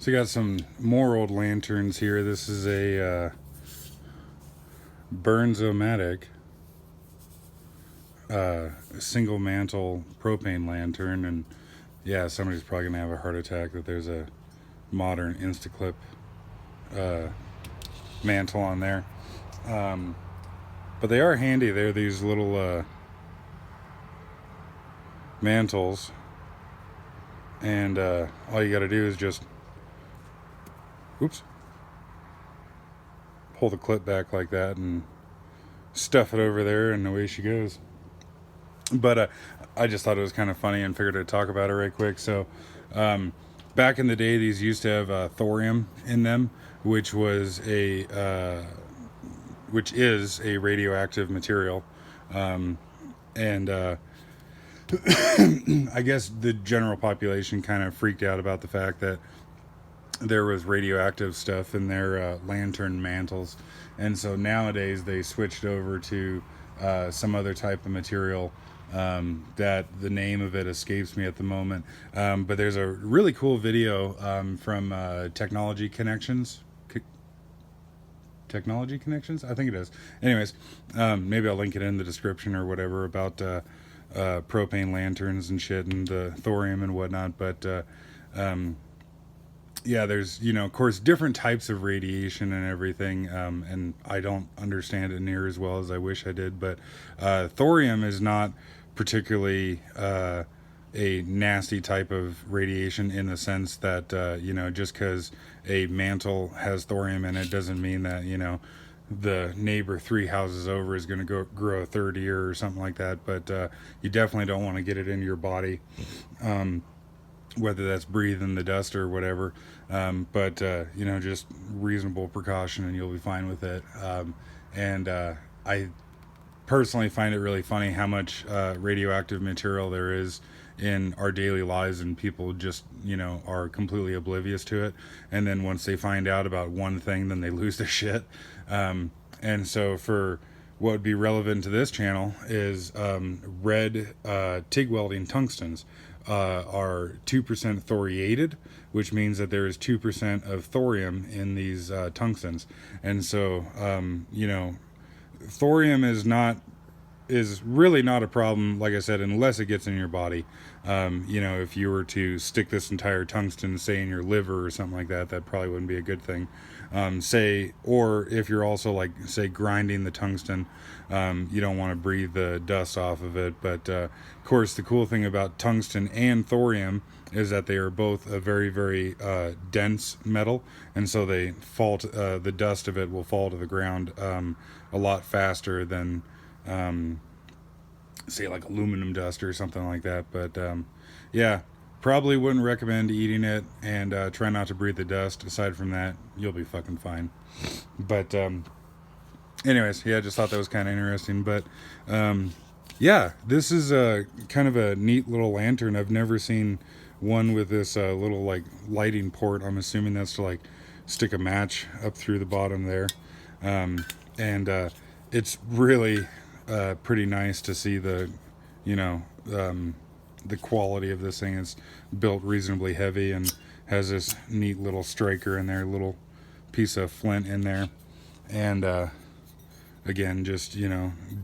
So we got some more old lanterns here. This is a bernzomatic single mantle propane lantern, and yeah, somebody's probably gonna have a heart attack that there's a modern Instaclip uh, mantle on there. Um, but they are handy. They're these little mantles, and all you got to do is just, oops, pull the clip back like that and stuff it over there, and away she goes. But I just thought it was kind of funny and figured I'd talk about it right quick. So, back in the day, these used to have thorium in them, which was which is a radioactive material, and I guess the general population kind of freaked out about the fact that there was radioactive stuff in their lantern mantles, and so nowadays they switched over to some other type of material that the name of it escapes me at the moment. But there's a really cool video from Technology Connections. Technology Connections? I think it is. Anyways, maybe I'll link it in the description or whatever about propane lanterns and shit and the thorium and whatnot. But yeah, there's, of course, different types of radiation and everything, and I don't understand it near as well as I wish I did, but thorium is not particularly a nasty type of radiation, in the sense that, just because a mantle has thorium in it doesn't mean that, the neighbor 3 houses over is going to grow a third ear or something like that, but you definitely don't want to get it into your body. Whether that's breathing the dust or whatever, but just reasonable precaution and you'll be fine with it. And I personally find it really funny how much radioactive material there is in our daily lives, and people just are completely oblivious to it, and then once they find out about one thing, then they lose their shit. And so for what would be relevant to this channel is red TIG welding tungstens are 2% thoriated, which means that there is 2% of thorium in these tungstens. And so, thorium is really not a problem, like I said, unless it gets in your body. If you were to stick this entire tungsten, say, in your liver or something like that, that probably wouldn't be a good thing. Or if you're also, like, say, grinding the tungsten, you don't want to breathe the dust off of it. But of course, the cool thing about tungsten and thorium is that they are both a very, very dense metal, and so they fall the dust of it will fall to the ground a lot faster than say, like, aluminum dust or something like that. But yeah, probably wouldn't recommend eating it, and try not to breathe the dust. Aside from that, you'll be fucking fine. But anyways, yeah, I just thought that was kind of interesting. But yeah, this is a kind of a neat little lantern. I've never seen one with this little, like, lighting port. I'm assuming that's to, like, stick a match up through the bottom there. And it's really pretty nice to see the quality of this thing. It's built reasonably heavy and has this neat little striker in there, little piece of flint in there, and again, just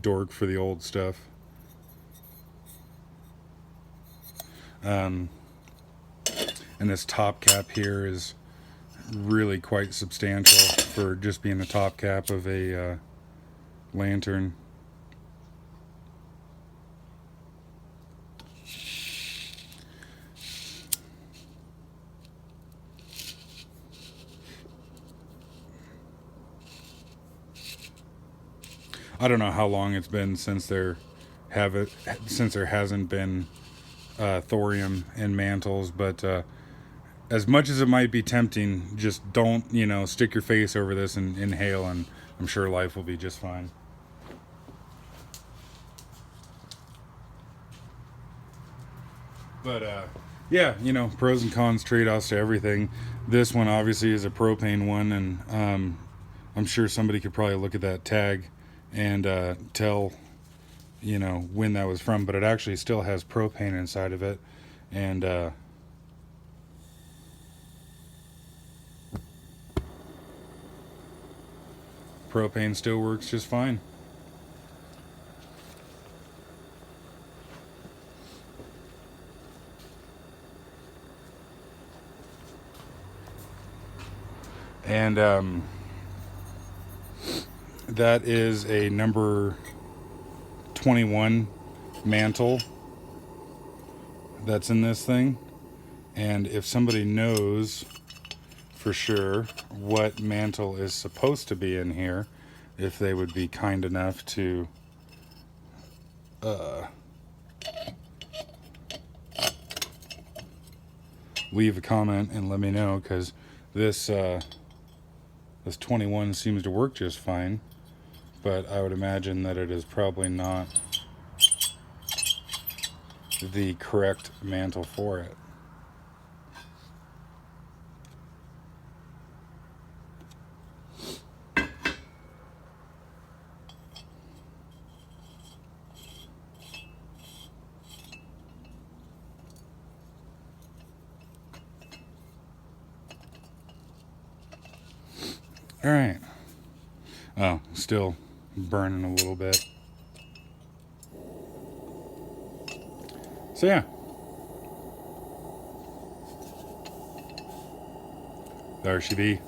dork for the old stuff. And this top cap here is really quite substantial for just being the top cap of a lantern. I don't know how long it's been since there hasn't been thorium in mantles, but as much as it might be tempting, just don't stick your face over this and inhale, and I'm sure life will be just fine. But yeah, pros and cons, trade-offs to everything. This one obviously is a propane one, and I'm sure somebody could probably look at that tag and tell when that was from, but it actually still has propane inside of it. And propane still works just fine. And that is a number 21 mantle that's in this thing. And if somebody knows for sure what mantle is supposed to be in here, if they would be kind enough to leave a comment and let me know, because this 21 seems to work just fine, but I would imagine that it is probably not the correct mantle for it. All right. Oh, still burning a little bit. So yeah. There she be.